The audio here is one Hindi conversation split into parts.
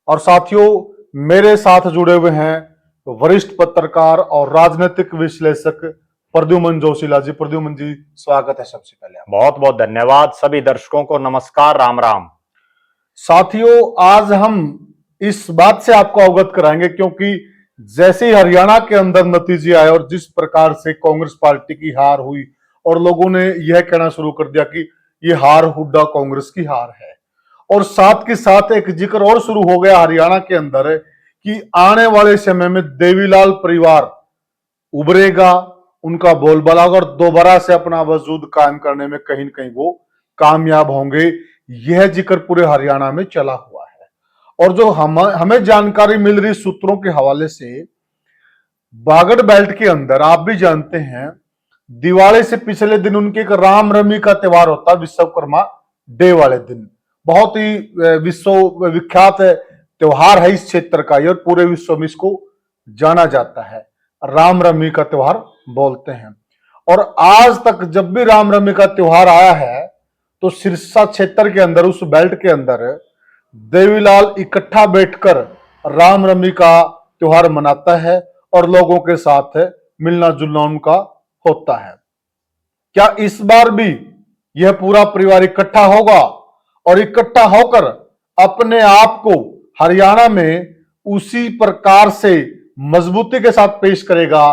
और साथियों, मेरे साथ जुड़े हुए हैं वरिष्ठ पत्रकार और राजनीतिक विश्लेषक प्रद्युमन जोशीला जी। प्रद्युमन जी, स्वागत है सबसे पहले। बहुत बहुत धन्यवाद। सभी दर्शकों को नमस्कार, राम राम। साथियों, आज हम इस बात से आपको अवगत कराएंगे क्योंकि जैसे ही हरियाणा के अंदर नतीजे आए और जिस प्रकार से कांग्रेस पार्टी की हार हुई और लोगों ने यह कहना शुरू कर दिया कि ये हार हुड्डा कांग्रेस की हार है, और साथ के साथ एक जिक्र और शुरू हो गया हरियाणा के अंदर कि आने वाले समय में देवीलाल परिवार उभरेगा, उनका बोलबाला और दोबारा से अपना वजूद कायम करने में कहीं न कहीं वो कामयाब होंगे। यह जिक्र पूरे हरियाणा में चला हुआ है। और जो हमें जानकारी मिल रही सूत्रों के हवाले से, बागड़ बेल्ट के अंदर आप भी जानते हैं, दिवाली से पिछले दिन उनके एक रामनवमी का त्योहार होता है, विश्वकर्मा डे वाले दिन। बहुत ही विश्व विख्यात त्योहार है इस क्षेत्र का, और पूरे विश्व में इसको जाना जाता है, रामनवमी का त्योहार बोलते हैं। और आज तक जब भी रामनवमी का त्योहार आया है तो सिरसा क्षेत्र के अंदर, उस बेल्ट के अंदर देवीलाल इकट्ठा बैठकर रामनवमी का त्योहार मनाता है और लोगों के साथ मिलना जुलना उनका होता है। क्या इस बार भी यह पूरा परिवार इकट्ठा होगा और इकट्ठा होकर अपने आप को हरियाणा में उसी प्रकार से मजबूती के साथ पेश करेगा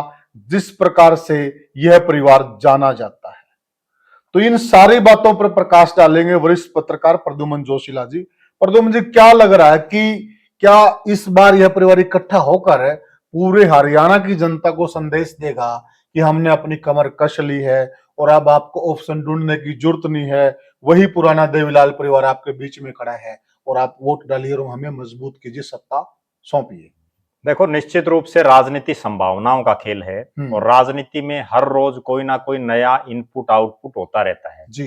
जिस प्रकार से यह परिवार जाना जाता है? तो इन सारी बातों पर प्रकाश डालेंगे वरिष्ठ पत्रकार प्रद्युमन जोशीला जी। प्रद्युमन जी, क्या लग रहा है कि क्या इस बार यह परिवार इकट्ठा होकर पूरे हरियाणा की जनता को संदेश देगा कि हमने अपनी कमर कस ली है और अब आपको ऑप्शन ढूंढने की जरूरत नहीं है, वही पुराना देवीलाल परिवार आपके बीच में खड़ा है और आप वोट डालिए और हमें मजबूत कीजिए, सत्ता सौंपिए? देखो, निश्चित रूप से राजनीति संभावनाओं का खेल है और राजनीति में हर रोज कोई ना कोई नया इनपुट आउटपुट होता रहता है जी।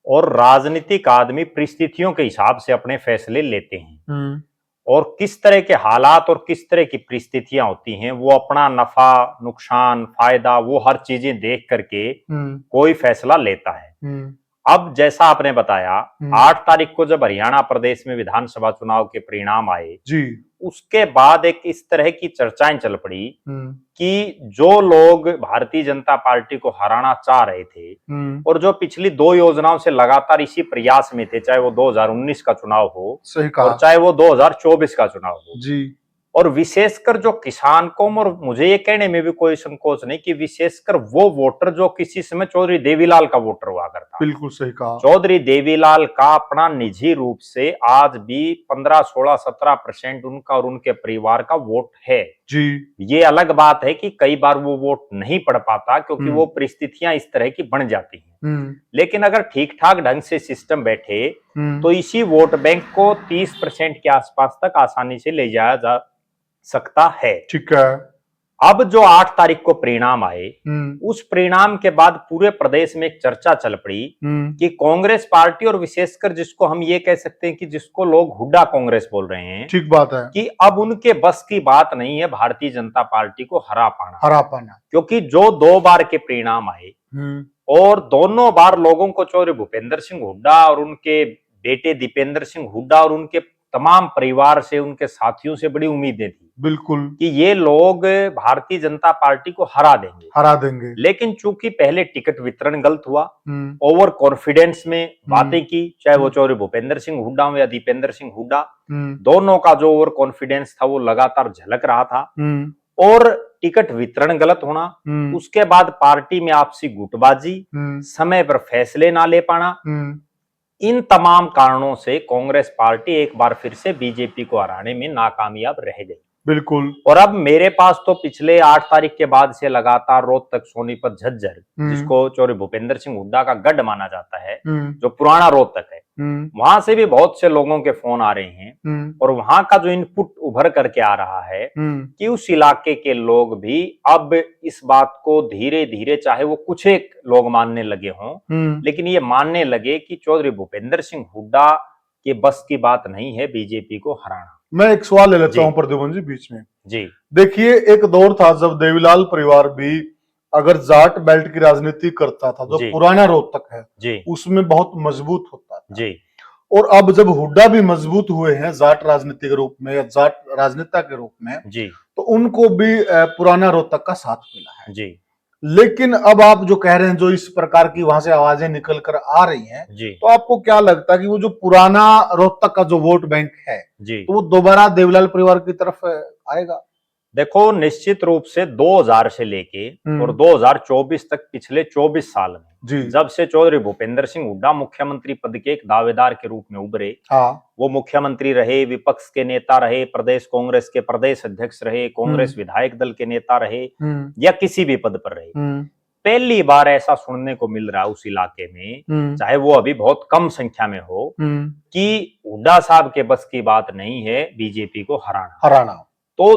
और राजनीतिक आदमी परिस्थितियों के हिसाब से अपने फैसले लेते हैं और किस तरह के हालात और किस तरह की परिस्थितियां होती हैं, वो अपना नफा नुकसान फायदा वो हर चीजें देख करके कोई फैसला लेता है। अब जैसा आपने बताया, 8 तारीख को जब हरियाणा प्रदेश में विधानसभा चुनाव के परिणाम आए जी, उसके बाद एक इस तरह की चर्चाएं चल पड़ी कि जो लोग भारतीय जनता पार्टी को हराना चाह रहे थे और जो पिछली 2 योजनाओं से लगातार इसी प्रयास में थे, चाहे वो 2019 का चुनाव हो सही कहा, और चाहे वो 2024 का चुनाव हो जी, और विशेषकर जो किसान कौम, और मुझे ये कहने में भी कोई संकोच नहीं कि विशेषकर वो वोटर जो किसी समय चौधरी देवीलाल का वोटर हुआ करता। बिल्कुल सही कहा। चौधरी देवीलाल का अपना निजी रूप से आज भी 15, 16, 17% उनका और उनके परिवार का वोट है जी। ये अलग बात है कि कई बार वो वोट नहीं पड़ पाता क्योंकि वो परिस्थितियां इस तरह की बन जाती हैं। लेकिन अगर ठीक ठाक ढंग से सिस्टम बैठे तो इसी वोट बैंक को 30% के आसपास तक आसानी से ले जाया जा सकता है। ठीक है। अब जो 8 तारीख को परिणाम आए, उस परिणाम के बाद पूरे प्रदेश में एक चर्चा चल पड़ी कि कांग्रेस पार्टी, और विशेषकर जिसको हम ये कह सकते हैं कि जिसको लोग हुड्डा कांग्रेस बोल रहे हैं, ठीक बात है, कि अब उनके बस की बात नहीं है भारतीय जनता पार्टी को हरा पाना, क्योंकि जो 2 बार के परिणाम आए और दोनों बार लोगों को चौधरी भूपेंद्र सिंह हुड्डा और उनके बेटे दीपेंद्र सिंह हुड्डा और उनके तमाम परिवार से, उनके साथियों से बड़ी उम्मीदें थी बिल्कुल कि ये लोग भारतीय जनता पार्टी को हरा देंगे। लेकिन चूंकि पहले टिकट वितरण गलत हुआ, ओवर कॉन्फिडेंस में बातें की, चाहे वो चौधरी भूपेंद्र सिंह हुड्डा हो या दीपेंद्र सिंह हुड्डा, दोनों का जो ओवर कॉन्फिडेंस था वो लगातार झलक रहा था, और टिकट वितरण गलत होना, उसके बाद पार्टी में आपसी गुटबाजी, समय पर फैसले ना ले पाना, इन तमाम कारणों से कांग्रेस पार्टी एक बार फिर से बीजेपी को हराने में नाकामयाब रह गई। बिल्कुल। और अब मेरे पास तो पिछले 8 तारीख के बाद से लगातार रोहतक, सोनीपत, झज्जर, जिसको चौधरी भूपेंद्र सिंह हुड्डा का गढ़ माना जाता है, जो पुराना रोहतक है, वहां से भी बहुत से लोगों के फोन आ रहे हैं और वहां का जो इनपुट उभर करके आ रहा है कि उस इलाके के लोग भी अब इस बात को धीरे धीरे, चाहे वो कुछ एक लोग मानने लगे हों, लेकिन ये मानने लगे कि चौधरी भूपेंद्र सिंह हुड्डा के बस की बात नहीं है बीजेपी को हराना। मैं एक सवाल ले लेता हूं प्रद्युमन जी बीच में। जी, देखिए, एक दौर था जब देवीलाल परिवार भी अगर जाट बेल्ट की राजनीति करता था, जो पुराना रोहतक है, जी, उसमें बहुत मजबूत होता था। जी। और अब जब हुड्डा भी मजबूत हुए हैं जाट राजनीति के रूप में या जाट राजनेता के रूप में जी तो उनको भी पुराना रोहतक का साथ मिला है। जी लेकिन अब आप जो कह रहे हैं जो इस प्रकार की वहां से आवाजें निकल कर आ रही हैं जी तो आपको क्या लगता है कि वो जो पुराना रोहतक का जो वोट बैंक है जी तो वो दोबारा देवीलाल परिवार की तरफ आएगा? देखो, निश्चित रूप से 2000 से लेके और 2024 तक पिछले 24 साल में जी जब से चौधरी भूपेंद्र सिंह हुड्डा मुख्यमंत्री पद के एक दावेदार के रूप में उभरे, हाँ वो मुख्यमंत्री रहे, विपक्ष के नेता रहे, प्रदेश कांग्रेस के प्रदेश अध्यक्ष रहे, कांग्रेस विधायक दल के नेता रहे या किसी भी पद पर रहे, पहली बार ऐसा सुनने को मिल रहा है उस इलाके में, चाहे वो अभी बहुत कम संख्या में हो, कि हुड्डा साहब के बस की बात नहीं है बीजेपी को हराना। तो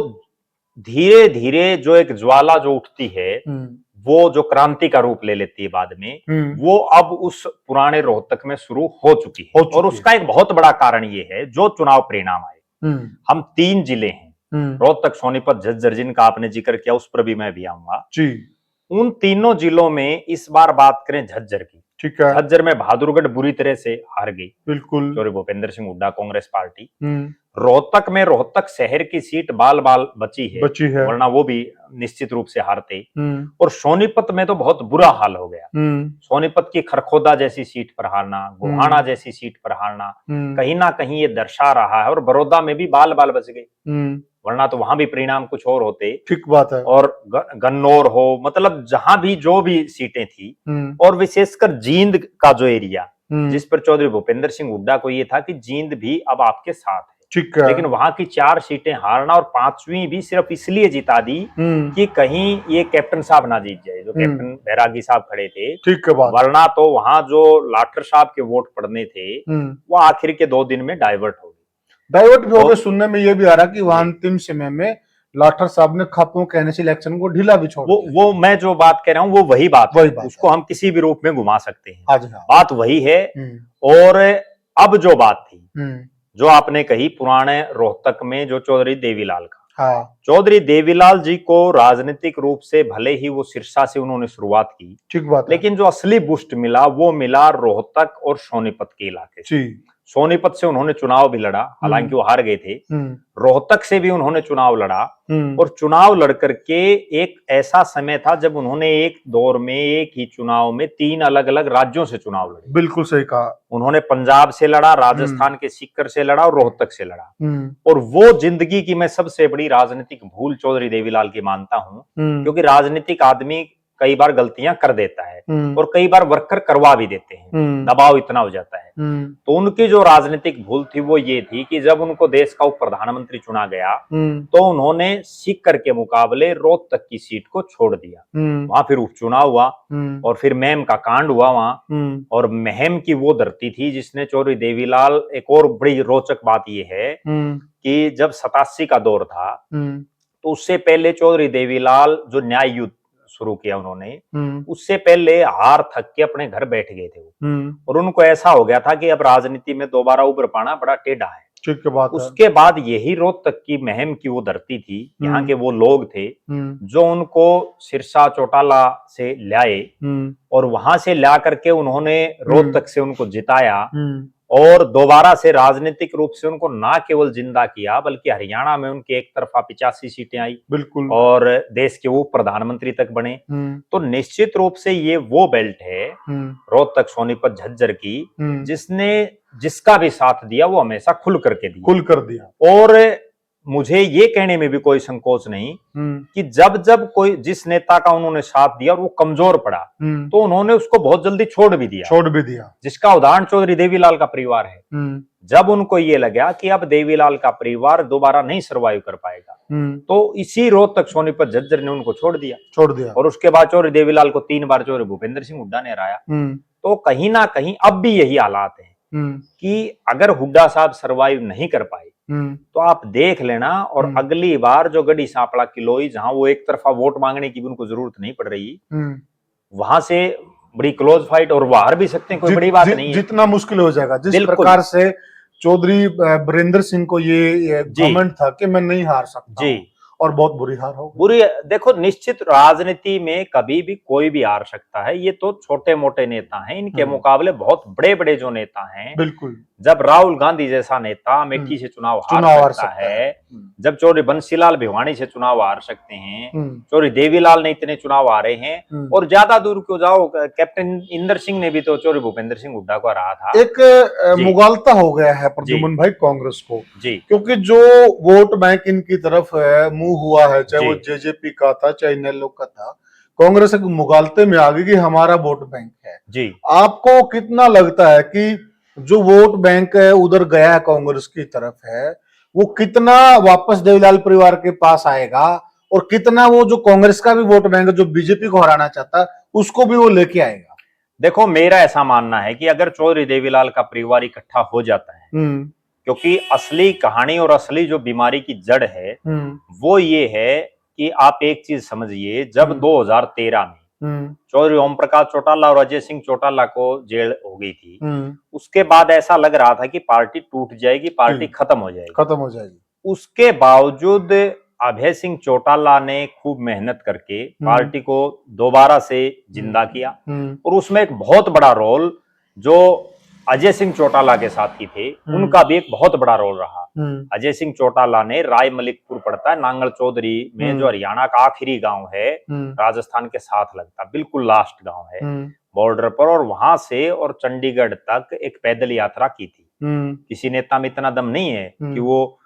धीरे धीरे जो एक ज्वाला जो उठती है वो जो क्रांति का रूप ले लेती है बाद में, वो अब उस पुराने रोहतक में शुरू हो चुकी है। और उसका एक बहुत बड़ा कारण ये है जो चुनाव परिणाम आए। हम 3 जिले हैं, रोहतक, सोनीपत, झज्जर, जिनका आपने जिक्र किया, उस पर भी मैं भी आऊंगा जी। उन तीनों जिलों में इस बार बात करें झज्जर की, ठीक है, झज्जर में बहादुरगढ़ बुरी तरह से हार गई, बिल्कुल, चौधरी भूपेंद्र सिंह हुड्डा कांग्रेस पार्टी। रोहतक में रोहतक शहर की सीट बाल बाल बची है, वरना वो भी निश्चित रूप से हारते। और सोनीपत में तो बहुत बुरा हाल हो गया, सोनीपत की खरखोदा जैसी सीट पर हारना, गोहाना जैसी सीट पर हारना, कहीं ना कहीं ये दर्शा रहा है। और बड़ौदा में भी बाल बाल बच गए, वरना तो वहां भी परिणाम कुछ और होते। ठीक बात है। और गन्नौर हो, मतलब जहां भी जो भी सीटें थी, और विशेषकर जींद का जो एरिया जिस पर चौधरी भूपेंद्र सिंह हुड्डा को ये था कि जींद भी अब आपके साथ है, ठीक है, लेकिन वहां की 4 सीटें हारना और 5वीं भी सिर्फ इसलिए जिता दी कि कहीं ये कैप्टन साहब ना जीत जाए, जो कैप्टन बैरागी साहब खड़े थे, ठीक है, वरना तो वहां जो लाठर साहब के वोट पड़ने थे वो आखिर के 2 दिन में डाइवर्ट हो गए। डाइवर्ट भी हो गए। सुनने में ये भी आ रहा कि वहां अंतिम समय में लाठर साहब ने खपों कहने से इलेक्शन को ढीला भी छोड़ दिया। वो मैं जो बात कह रहा हूँ वो वही बात है, उसको हम किसी भी रूप में घुमा सकते हैं, बात वही है। और अब जो बात थी जो आपने कही पुराने रोहतक में जो चौधरी देवीलाल का, चौधरी देवीलाल जी को राजनीतिक रूप से भले ही वो सिरसा से उन्होंने शुरुआत की, ठीक बात, लेकिन जो असली बूस्ट मिला वो मिला रोहतक और सोनीपत के इलाके से। सोनीपत से उन्होंने चुनाव भी लड़ा, हालांकि वो हार गए थे। रोहतक से भी उन्होंने चुनाव लड़ा, और चुनाव लड़कर के एक ऐसा समय था जब उन्होंने एक दौर में एक ही चुनाव में 3 अलग अलग राज्यों से चुनाव लड़े। बिल्कुल सही कहा। उन्होंने पंजाब से लड़ा, राजस्थान के सीकर से लड़ा और रोहतक से लड़ा। और वो जिंदगी की मैं सबसे बड़ी राजनीतिक भूल चौधरी देवीलाल की मानता हूं, क्योंकि राजनीतिक आदमी कई बार गलतियां कर देता है और कई बार वर्कर करवा भी देते हैं, दबाव इतना हो जाता है। तो उनकी जो राजनीतिक भूल थी वो ये थी कि जब उनको देश का उप प्रधानमंत्री चुना गया तो उन्होंने सीकर के मुकाबले रोहतक की सीट को छोड़ दिया। वहां फिर उपचुनाव हुआ और फिर महम का कांड हुआ वहां, और महम की वो धरती थी जिसने चौधरी देवीलाल, एक और बड़ी रोचक बात ये है कि जब 87 का दौर था तो उससे पहले चौधरी देवीलाल जो न्याय युद्ध शुरू किया उन्होंने, उससे पहले हार थक के अपने घर बैठ गए थे वो, और उनको ऐसा हो गया था कि अब राजनीति में दोबारा उभर पाना बड़ा टेढ़ा है। ठीक बात है। उसके बाद यही रोहतक की महम की वो धरती थी, यहाँ के वो लोग थे जो उनको सिरसा चौटाला से लाए और वहां से ला करके उन्होंने रोहतक से उनको जिताया और दोबारा से राजनीतिक रूप से उनको ना केवल जिंदा किया बल्कि हरियाणा में उनकी एक तरफा 85 सीटें आई, बिल्कुल, और देश के वो प्रधानमंत्री तक बने। तो निश्चित रूप से ये वो बेल्ट है रोहतक, सोनीपत, झज्जर की जिसका भी साथ दिया वो हमेशा खुल कर दिया। और मुझे ये कहने में भी कोई संकोच नहीं कि जब कोई जिस नेता का उन्होंने साथ दिया और वो कमजोर पड़ा तो उन्होंने उसको बहुत जल्दी छोड़ भी दिया, जिसका उदाहरण चौधरी देवीलाल का परिवार है। जब उनको ये लगा कि अब देवीलाल का परिवार दोबारा नहीं सर्वाइव कर पाएगा तो इसी रोहतक, सोनीपत, झज्जर ने उनको छोड़ दिया। और उसके बाद चौधरी देवीलाल को 3 बार चौधरी भूपेंद्र सिंह हुड्डा ने हराया। तो कहीं ना कहीं अब भी यही हालात है कि अगर हुड्डा साहब सर्वाइव नहीं कर पाए तो आप देख लेना, और अगली बार जो गढ़ी सांपला किलोई, जहां वो एक तरफा वोट मांगने की भी उनको जरूरत नहीं पड़ रही, वहां से बड़ी क्लोज फाइट और वो हार भी सकते हैं, कोई बड़ी बात नहीं है। जितना मुश्किल हो जाएगा, जिस प्रकार से चौधरी बीरेंद्र सिंह को ये घमंड था कि मैं नहीं हार सकता जी, और बहुत बुरी हार होगी। बुरी, देखो निश्चित राजनीति में कभी भी कोई भी हार सकता है। ये तो छोटे मोटे नेता हैं, इनके मुकाबले बहुत बड़े बड़े जो नेता हैं, बिल्कुल, जब राहुल गांधी जैसा नेता अमेठी से चुनाव हार सकता है, जब चौधरी बंसीलाल भिवानी से चुनाव हार सकते हैं, चौधरी देवीलाल ने इतने चुनाव हारे हैं, और ज्यादा दूर क्यों जाओ, कैप्टन इंदर सिंह ने भी तो चौधरी भूपेंद्र सिंह हुड्डा को हराया था। एक मुगालता हो गया है प्रद्युमन भाई कांग्रेस को जी, क्योंकि जो वोट बैंक इनकी तरफ है मुंह हुआ है, चाहे वो जेजेपी का था चाहे इनेलो का था, कांग्रेस एक मुगालते में आ गई कि हमारा वोट बैंक है। जी, आपको कितना लगता है कि जो वोट बैंक है उधर गया है कांग्रेस की तरफ है, वो कितना वापस देवीलाल परिवार के पास आएगा, और कितना वो जो कांग्रेस का भी वोट बैंक है जो बीजेपी को हराना चाहता उसको भी वो लेके आएगा? देखो मेरा ऐसा मानना है कि अगर चौधरी देवीलाल का परिवार इकट्ठा हो जाता है, क्योंकि असली कहानी और असली जो बीमारी की जड़ है वो ये है कि आप एक चीज समझिए, जब 2013 में चौधरी ओम प्रकाश चौटाला और अजय सिंह चौटाला को जेल हो गई थी, उसके बाद ऐसा लग रहा था कि पार्टी टूट जाएगी, पार्टी खत्म हो जाएगी। उसके बावजूद अभय सिंह चौटाला ने खूब मेहनत करके पार्टी को दोबारा से जिंदा किया, और उसमें एक बहुत बड़ा रोल जो अजय सिंह चौटाला के साथी थे उनका भी एक बहुत बड़ा रोल रहा। अजय सिंह चौटाला ने राय मलिकपुर पड़ता है नांगल चौधरी में, जो हरियाणा का आखिरी गांव है, राजस्थान के साथ लगता, बिल्कुल लास्ट गांव है बॉर्डर पर, और वहां से और चंडीगढ़ तक एक पैदल यात्रा की थी। किसी नेता में इतना दम नहीं है कि वो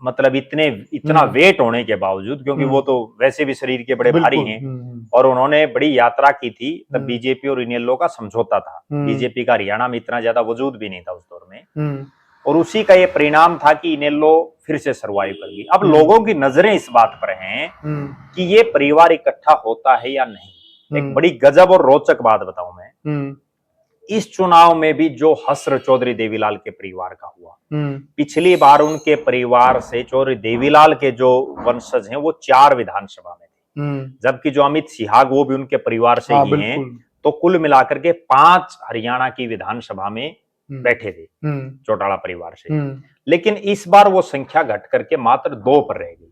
मतलब इतना वेट होने के बावजूद, क्योंकि वो तो वैसे भी शरीर के बड़े भारी हैं, और उन्होंने बड़ी यात्रा की थी। तब बीजेपी और इनेलो का समझौता था, बीजेपी का हरियाणा में इतना ज्यादा वजूद भी नहीं था उस दौर में, और उसी का ये परिणाम था कि इनेलो फिर से सर्वाइव कर गई। अब लोगों की नजरें इस बात पर हैं कि ये परिवार इकट्ठा होता है या नहीं। एक बड़ी गजब और रोचक बात बताऊं मैं, इस चुनाव में भी जो हश्र चौधरी देवीलाल के परिवार का हुआ, पिछली बार उनके परिवार से चौधरी देवीलाल के जो वंशज हैं वो 4 विधानसभा में थे, जबकि जो अमित सिहाग वो भी उनके परिवार से ही हैं, तो कुल मिलाकर के 5 हरियाणा की विधानसभा में बैठे थे चौटाला परिवार से। लेकिन इस बार वो संख्या घट करके मात्र 2 पर रह गई,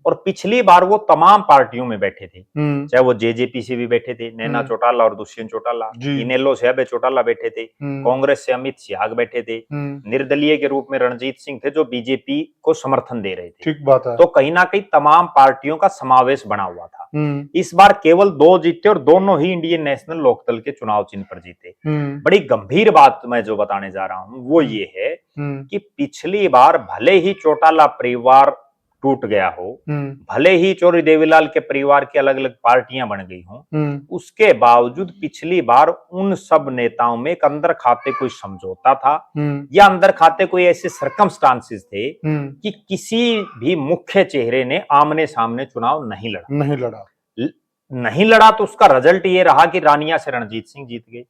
और पिछली बार वो तमाम पार्टियों में बैठे थे, चाहे वो जेजेपी से भी बैठे थे नैना चौटाला और दुष्यंत चौटाला, इनेलो से अभय चौटाला बैठे थे, कांग्रेस से अमित सिहाग बैठे थे, निर्दलीय के रूप में रणजीत सिंह थे जो बीजेपी को समर्थन दे रहे थे। ठीक बात है। तो कहीं ना कहीं तमाम पार्टियों का समावेश बना हुआ था। इस बार केवल 2 जीते, और दोनों ही इंडियन नेशनल लोकदल के चुनाव चिन्ह पर जीते। बड़ी गंभीर बात मैं जो बताने जा रहा हूं वो ये है कि पिछली बार भले ही चौटाला परिवार टूट गया हो, भले ही चौधरी देवीलाल के परिवार की अलग अलग पार्टियां बन गई हों, उसके बावजूद पिछली बार उन सब नेताओं में एक अंदर खाते कोई समझौता था, या अंदर खाते कोई ऐसे सर्कमस्टांसेस थे कि किसी भी मुख्य चेहरे ने आमने सामने चुनाव नहीं लड़ा। तो उसका रिजल्ट ये रहा कि रानिया से रणजीत सिंह जीत गए,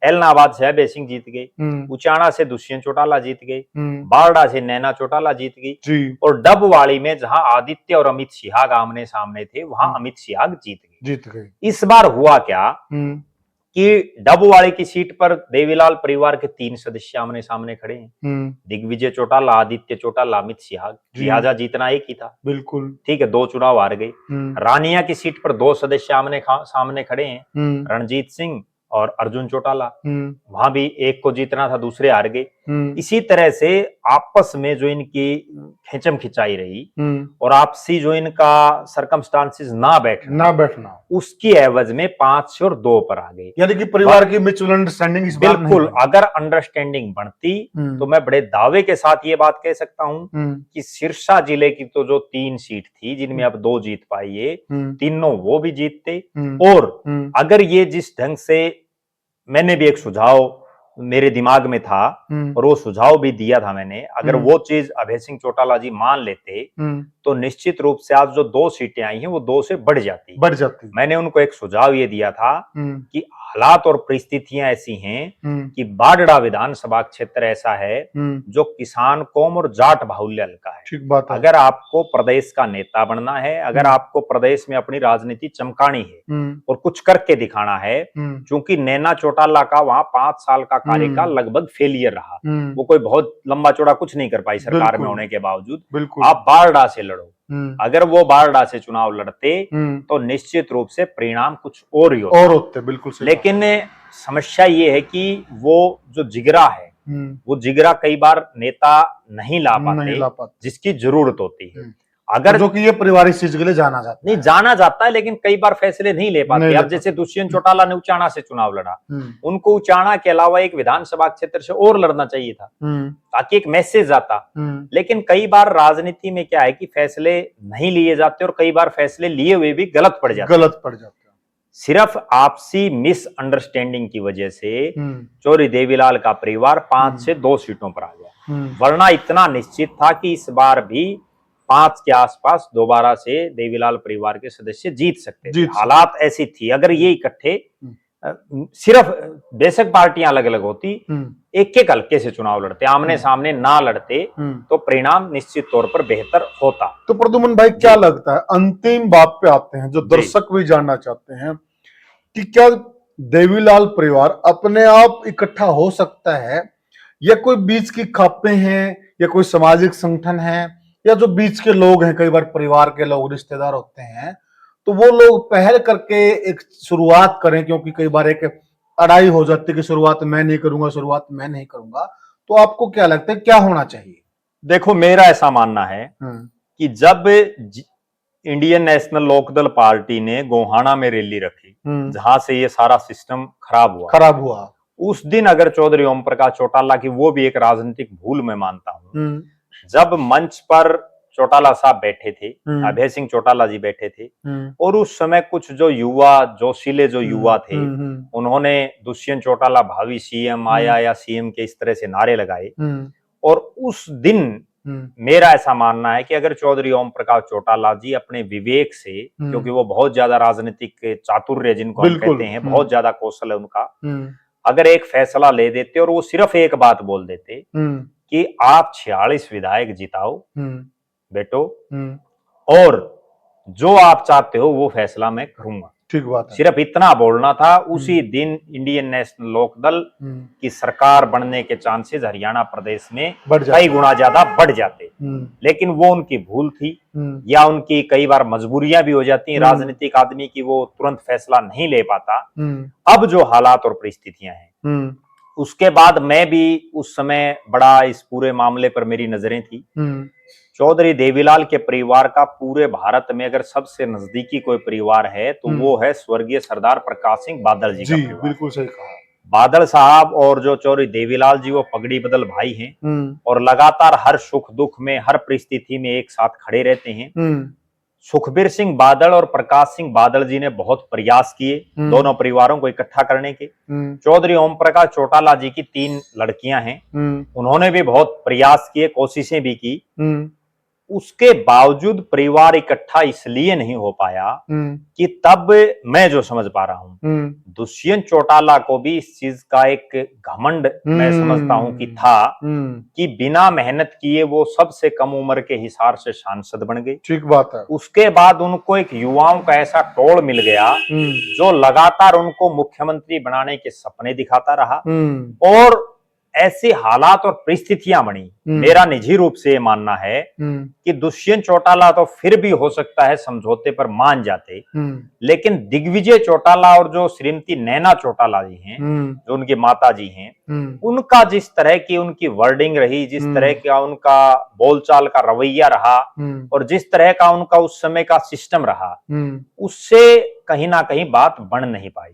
एलनाबाद से अभय सिंह जीत गए, उचाना से दुष्यंत चौटाला जीत गए, बारडा से नैना चौटाला जीत गई, और डबवाड़ी में जहां आदित्य और अमित सिहाग आमने सामने थे वहां अमित सिहाग जीत गए। इस बार हुआ क्या कि डबवाड़ी की सीट पर देवीलाल परिवार के 3 सदस्य आमने सामने खड़े हैं, दिग्विजय चौटाला, आदित्य चौटाला, अमित सिहाग, लिहाजा जीतना एक ही था। बिल्कुल ठीक है, 2 चुनाव हार गए। रानिया की सीट पर 2 सदस्य आमने सामने खड़े हैं, रणजीत सिंह और अर्जुन चौटाला, वहां भी एक को जीतना था, दूसरे हार गए। इसी तरह से आपस में जो इनकी खिंचम खिंचाई रही और आपसी जो इनका सर्कमस्टांसेस ना बैठना, उसकी एवज में 5 से और 2 पर आ गए। यानी कि परिवार की म्यूचुअल अंडरस्टैंडिंग इस बार बिल्कुल, अगर अंडरस्टैंडिंग बढ़ती तो मैं बड़े दावे के साथ ये बात कह सकता हूं कि सिरसा जिले की तो जो 3 सीट थी जिनमें अब 2 जीत पाई है, तीनों वो भी जीतते। और अगर ये जिस ढंग से, मैंने भी एक सुझाव मेरे दिमाग में था और वो सुझाव भी दिया था मैंने, अगर वो चीज अभय सिंह चौटाला जी मान लेते तो निश्चित रूप से आज जो 2 सीटें आई हैं वो 2 से बढ़ जाती। मैंने उनको एक सुझाव ये दिया था कि हालात और परिस्थितियां ऐसी हैं कि बाडड़ा विधानसभा क्षेत्र ऐसा है जो किसान कौम और जाट बाहुल्य हल्का है। ठीक बात है। अगर आपको प्रदेश का नेता बनना है, अगर आपको प्रदेश में अपनी राजनीति चमकानी है और कुछ करके दिखाना है, क्योंकि नैना चौटाला का वहां 5 साल का कार्यकाल लगभग फेलियर रहा, वो कोई बहुत लंबा चौड़ा कुछ नहीं कर पाई सरकार में होने के बावजूद। आप बारडा से लड़ो, अगर वो बारडा से चुनाव लड़ते तो निश्चित रूप से परिणाम कुछ और ही होते बिल्कुल सही। लेकिन समस्या ये है कि वो जो जिगरा है वो जिगरा कई बार नेता नहीं ला पाते जिसकी जरूरत होती है। अगर जो कि ये पारिवारिक चीज के लिए जाना जाता नहीं जाना जाता है लेकिन कई बार फैसले नहीं ले पाते। अब जैसे दुष्यंत चौटाला ने उचाना से चुनाव लड़ा, उनको उचाना के अलावा एक विधानसभा क्षेत्र से और लड़ना चाहिए था ताकि एक मैसेज आता। लेकिन कई बार राजनीति में क्या है कि फैसले नहीं लिए जाते और कई बार फैसले लिए हुए भी गलत पड़ जाते। सिर्फ आपसी मिसअंडरस्टैंडिंग की वजह से चौधरी देवीलाल का परिवार 5 से 2 सीटों पर आ गया, वरना इतना निश्चित था कि इस बार भी 5 के आसपास दोबारा से देवीलाल परिवार के सदस्य जीत सकते थे। हालात ऐसी थी, अगर ये इकट्ठे सिर्फ बेशक पार्टियां अलग अलग होती, एक एक हल्के से चुनाव लड़ते, आमने सामने ना लड़ते तो परिणाम निश्चित तौर पर बेहतर होता। तो प्रद्युमन भाई क्या लगता है, अंतिम बात पे आते हैं जो दर्शक भी जानना चाहते हैं कि क्या देवीलाल परिवार अपने आप इकट्ठा हो सकता है या कोई बीच की खापे हैं या कोई सामाजिक संगठन है या जो बीच के लोग हैं, कई बार परिवार के लोग रिश्तेदार होते हैं, तो वो लोग पहल करके एक शुरुआत करें, क्योंकि कई बार एक अड़ाई हो जाती है कि शुरुआत मैं नहीं करूंगा। तो आपको क्या लगता है क्या होना चाहिए? देखो मेरा ऐसा मानना है कि जब इंडियन नेशनल लोकदल पार्टी ने गोहाना में रैली रखी जहां से ये सारा सिस्टम खराब हुआ उस दिन अगर चौधरी ओम प्रकाश चौटाला की वो भी एक राजनीतिक भूल मैं मानता हूं। जब मंच पर चौटाला साहब बैठे थे, अभय सिंह चौटाला जी बैठे थे और उस समय कुछ जो युवा जोशीले जो युवा थे उन्होंने दुष्यंत चौटाला भावी सीएम आया या सीएम के इस तरह से नारे लगाए और उस दिन मेरा ऐसा मानना है कि अगर चौधरी ओम प्रकाश चौटाला जी अपने विवेक से, क्योंकि वो बहुत ज्यादा राजनीतिक चातुर्य जिनको हम कहते हैं, बहुत ज्यादा कौशल है उनका, अगर एक फैसला ले देते और वो सिर्फ एक बात बोल देते कि आप 46 विधायक जिताओ बेटो और जो आप चाहते हो वो फैसला मैं करूंगा, ठीक बात है, सिर्फ इतना बोलना था, उसी दिन इंडियन नेशनल लोकदल की सरकार बनने के चांसेस हरियाणा प्रदेश में कई गुना ज्यादा बढ़ जाते। लेकिन वो उनकी भूल थी या उनकी कई बार मजबूरियां भी हो जाती हैं राजनीतिक आदमी की, वो तुरंत फैसला नहीं ले पाता। अब जो हालात और परिस्थितियां हैं उसके बाद मैं भी उस समय बड़ा इस पूरे मामले पर मेरी नजरें थी। चौधरी देवीलाल के परिवार का पूरे भारत में अगर सबसे नजदीकी कोई परिवार है तो वो है स्वर्गीय सरदार प्रकाश सिंह बादल जी का परिवार। बिल्कुल सही कहा। बादल साहब और जो चौधरी देवीलाल जी वो पगड़ी बदल भाई हैं और लगातार हर सुख दुख में हर परिस्थिति में एक साथ खड़े रहते हैं। सुखबीर सिंह बादल और प्रकाश सिंह बादल जी ने बहुत प्रयास किए दोनों परिवारों को इकट्ठा करने के। चौधरी ओम प्रकाश चौटाला जी की 3 लड़कियां हैं, उन्होंने भी बहुत प्रयास किए, कोशिशें भी की, उसके बावजूद परिवार इकट्ठा इसलिए नहीं हो पाया कि तब मैं जो समझ पा रहा हूं दुष्यंत चौटाला को भी इस चीज का एक घमंड मैं समझता हूं कि था कि बिना मेहनत किए वो सबसे कम उम्र के हिसार से सांसद बन गए। ठीक बात है। उसके बाद उनको एक युवाओं का ऐसा टोल मिल गया जो लगातार उनको मुख्यमंत्री बनाने के सपने दिखाता रहा और ऐसी हालात और परिस्थितियां बनी। मेरा निजी रूप से ये मानना है कि दुष्यंत चौटाला तो फिर भी हो सकता है समझौते पर मान जाते, लेकिन दिग्विजय चौटाला और जो श्रीमती नैना चौटाला जी हैं जो उनकी माता जी हैं, उनका जिस तरह की उनकी वर्डिंग रही, जिस तरह का उनका बोलचाल का रवैया रहा और जिस तरह का उनका उस समय का सिस्टम रहा, उससे कहीं ना कहीं बात बन नहीं पाई।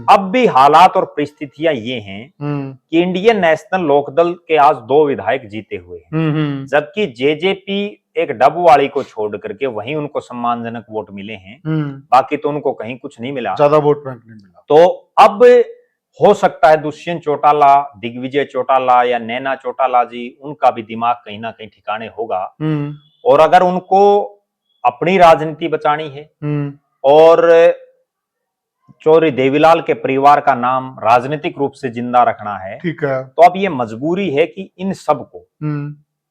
अब भी हालात और परिस्थितियां ये हैं कि इंडियन नेशनल लोकदल के आज 2 विधायक जीते हुए हैं, जबकि जेजेपी एक डबवाली को छोड़ करके वहीं उनको सम्मानजनक वोट मिले हैं, बाकी तो उनको कहीं कुछ नहीं मिला, ज्यादा वोट बैंक नहीं मिला। तो अब हो सकता है दुष्यंत चौटाला, दिग्विजय चौटाला या नैना चौटाला जी, उनका भी दिमाग कहीं ना कहीं ठिकाने होगा और अगर उनको अपनी राजनीति बचानी है और चौधरी देवीलाल के परिवार का नाम राजनीतिक रूप से जिंदा रखना है, ठीक है, तो अब ये मजबूरी है कि इन सबको,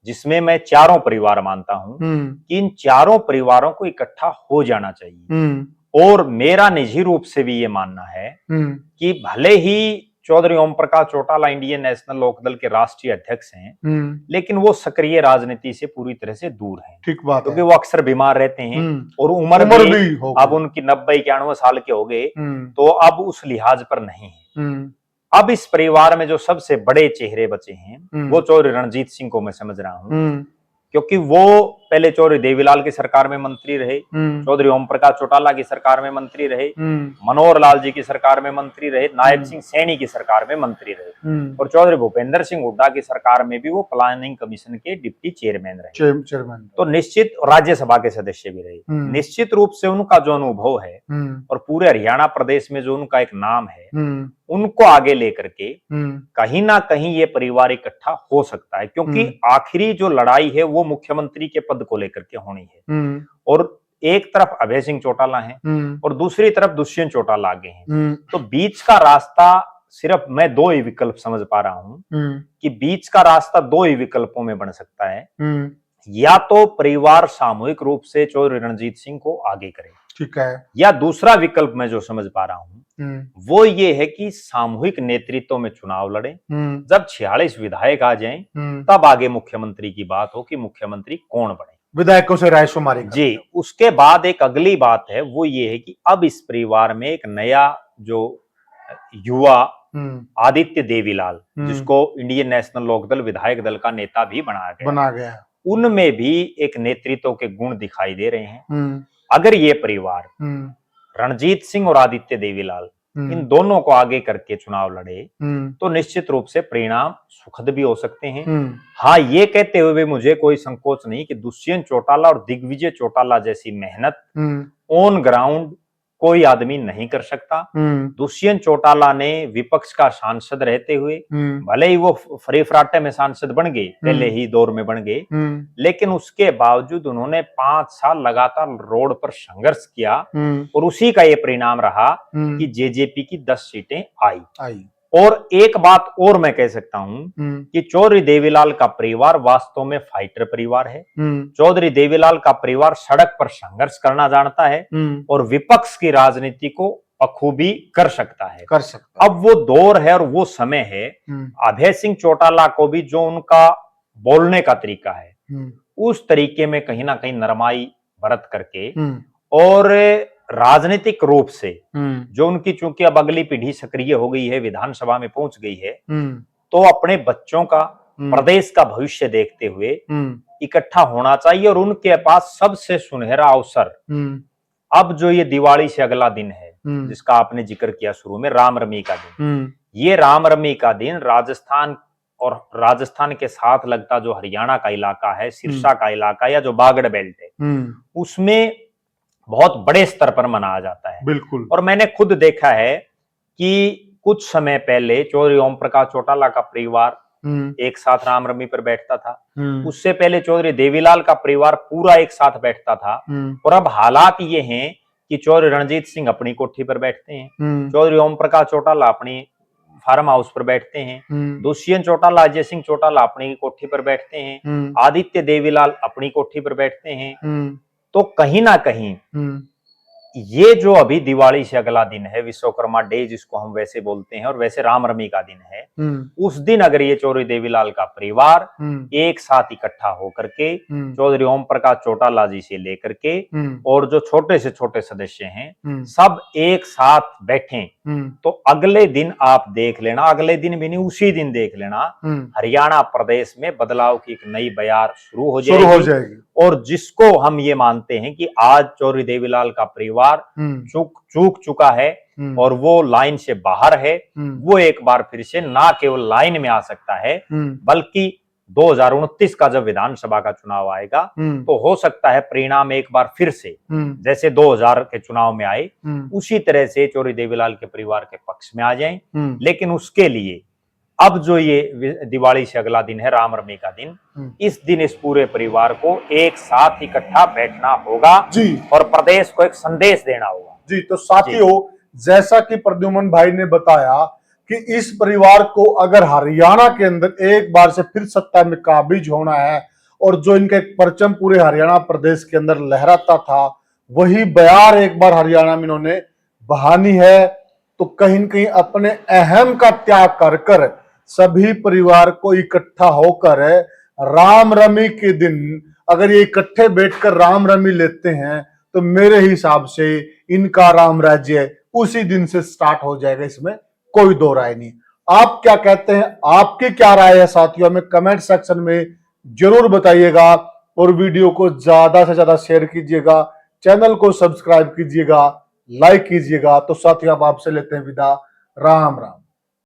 जिसमें मैं चारों परिवार मानता हूं, कि इन चारों परिवारों को इकट्ठा हो जाना चाहिए। और मेरा निजी रूप से भी ये मानना है कि भले ही चौधरी ओम प्रकाश चौटाला इंडियन नेशनल लोकदल के राष्ट्रीय अध्यक्ष हैं, लेकिन वो सक्रिय राजनीति से पूरी तरह से दूर हैं। ठीक बात क्योंकि है। वो अक्सर बीमार रहते हैं और उम्र भी अब उनकी 90-91 साल के हो गए, तो अब उस लिहाज पर नहीं है। अब इस परिवार में जो सबसे बड़े चेहरे बचे हैं वो चौधरी रणजीत सिंह को मैं समझ रहा हूँ, क्योंकि वो पहले चौधरी देवीलाल की सरकार में मंत्री रहे, चौधरी ओम प्रकाश चौटाला की सरकार में मंत्री रहे, मनोहर लाल जी की सरकार में मंत्री रहे, नायब सिंह सैनी की सरकार में मंत्री रहे और चौधरी भूपेंद्र सिंह हुड्डा की सरकार में भी वो प्लानिंग कमीशन के डिप्टी चेयरमैन रहे। तो निश्चित राज्यसभा के सदस्य भी रहे। निश्चित रूप से उनका जो अनुभव है और पूरे हरियाणा प्रदेश में जो उनका एक नाम है, उनको आगे लेकर के कहीं ना कहीं ये परिवार इकट्ठा हो सकता है, क्योंकि आखिरी जो लड़ाई है वो मुख्यमंत्री के पद को लेकर के होनी है। और एक तरफ अभय सिंह चौटाला है और दूसरी तरफ दुष्यंत चौटाला आगे हैं। तो बीच का रास्ता सिर्फ मैं दो ही विकल्प समझ पा रहा हूं कि बीच का रास्ता दो ही विकल्पों में बन सकता है। या तो परिवार सामूहिक रूप से चौधरी रणजीत सिंह को आगे करे, ठीक है, या दूसरा विकल्प मैं जो समझ पा रहा हूं वो ये है कि सामूहिक नेतृत्व में चुनाव लड़े। जब 46 विधायक आ जाएं तब आगे मुख्यमंत्री की बात हो कि मुख्यमंत्री कौन बने, विधायकों से रायशुमारी जी। उसके बाद एक अगली बात है वो ये है कि अब इस परिवार में एक नया जो युवा आदित्य देवीलाल, जिसको इंडियन नेशनल लोकदल विधायक दल का नेता भी बना गया, उनमें भी एक नेतृत्व के गुण दिखाई दे रहे हैं। अगर ये परिवार रणजीत सिंह और आदित्य देवीलाल इन दोनों को आगे करके चुनाव लड़े तो निश्चित रूप से परिणाम सुखद भी हो सकते हैं। हाँ, ये कहते हुए मुझे कोई संकोच नहीं कि दुष्यंत चौटाला और दिग्विजय चौटाला जैसी मेहनत ऑन ग्राउंड कोई आदमी नहीं कर सकता। दुष्यंत चौटाला ने विपक्ष का सांसद रहते हुए, भले ही वो फरीफराटे में सांसद बन गए, पहले ही दौर में बन गए, लेकिन उसके बावजूद उन्होंने 5 साल लगातार रोड पर संघर्ष किया और उसी का ये परिणाम रहा कि जेजेपी की 10 सीटें आई। और एक बात और मैं कह सकता हूं कि चौधरी देवीलाल का परिवार वास्तव में फाइटर परिवार है। चौधरी देवीलाल का परिवार सड़क पर संघर्ष करना जानता है और विपक्ष की राजनीति को बखूबी कर सकता है। अब वो दौर है और वो समय है। अभय सिंह चौटाला को भी जो उनका बोलने का तरीका है उस तरीके में कहीं ना कहीं नरमाई बरत करके और राजनीतिक रूप से जो उनकी, चूंकि अब अगली पीढ़ी सक्रिय हो गई है, विधानसभा में पहुंच गई है, तो अपने बच्चों का, प्रदेश का भविष्य देखते हुए इकट्ठा होना चाहिए। और उनके पास सबसे सुनहरा अवसर अब जो ये दिवाली से अगला दिन है जिसका आपने जिक्र किया शुरू में, रामनवमी का दिन, ये रामनवमी का दिन राजस्थान और राजस्थान के साथ लगता जो हरियाणा का इलाका है, सिरसा का इलाका या जो बागड़ बेल्ट है, उसमें बहुत बड़े स्तर पर मनाया जाता है। बिल्कुल। और मैंने खुद देखा है कि कुछ समय पहले चौधरी ओम प्रकाश चौटाला का परिवार एक साथ रामनवमी पर बैठता था, उससे पहले चौधरी देवीलाल का परिवार पूरा एक साथ बैठता था, और अब हालात ये हैं कि चौधरी रणजीत सिंह अपनी कोठी पर बैठते हैं, चौधरी ओम प्रकाश चौटाला अपनी फार्म हाउस पर बैठते हैं, दुष्यंत चौटाला, अजय सिंह चौटाला अपनी कोठी पर बैठते हैं, आदित्य देवीलाल अपनी कोठी पर बैठते हैं। तो कहीं ना कहीं ये जो अभी दिवाली से अगला दिन है, विश्वकर्मा डे जिसको हम वैसे बोलते हैं और वैसे रामनवमी का दिन है, उस दिन अगर ये चौधरी देवीलाल का परिवार एक साथ इकट्ठा होकर के चौधरी ओम प्रकाश चौटाला जी से लेकर के और जो छोटे से छोटे सदस्य हैं सब एक साथ बैठें, तो अगले दिन आप देख लेना, अगले दिन भी नहीं उसी दिन देख लेना, हरियाणा प्रदेश में बदलाव की एक नई बयार शुरू हो जाएगी। और जिसको हम ये मानते हैं कि आज चौधरी देवीलाल का परिवार चूक चुका है और वो लाइन से बाहर है, वो एक बार फिर से ना केवल लाइन में आ सकता है बल्कि 2029 का जब विधानसभा का चुनाव आएगा तो हो सकता है परिणाम एक बार फिर से जैसे 2000 के चुनाव में आए उसी तरह से चौधरी देवीलाल के परिवार के पक्ष में आ जाएं। लेकिन उसके लिए अब जो ये दिवाली से अगला दिन है, रामनवमी का दिन, इस दिन इस पूरे परिवार को एक साथ इकट्ठा बैठना होगा जी, और प्रदेश को एक संदेश देना होगा जी। तो साथियों, जैसा कि प्रद्युमन भाई ने बताया कि इस परिवार को अगर हरियाणा के अंदर एक बार से फिर सत्ता में काबिज होना है और जो इनका एक परचम पूरे हरियाणा प्रदेश के अंदर लहराता था, वही बयार एक बार हरियाणा में इन्होंने बहानी है। तो कहीं न कहीं अपने अहम का त्याग कर कर सभी परिवार को इकट्ठा होकर रामरमी के दिन अगर ये इकट्ठे बैठकर रामरमी लेते हैं तो मेरे हिसाब से इनका राम राज्य उसी दिन से स्टार्ट हो जाएगा, इसमें कोई दो राय नहीं। आप क्या कहते हैं, आपकी क्या राय है साथियों, हमें कमेंट सेक्शन में जरूर बताइएगा और वीडियो को ज्यादा से ज्यादा शेयर कीजिएगा, चैनल को सब्सक्राइब कीजिएगा, लाइक कीजिएगा। तो साथियों अब आपसे लेते हैं विदा, राम राम।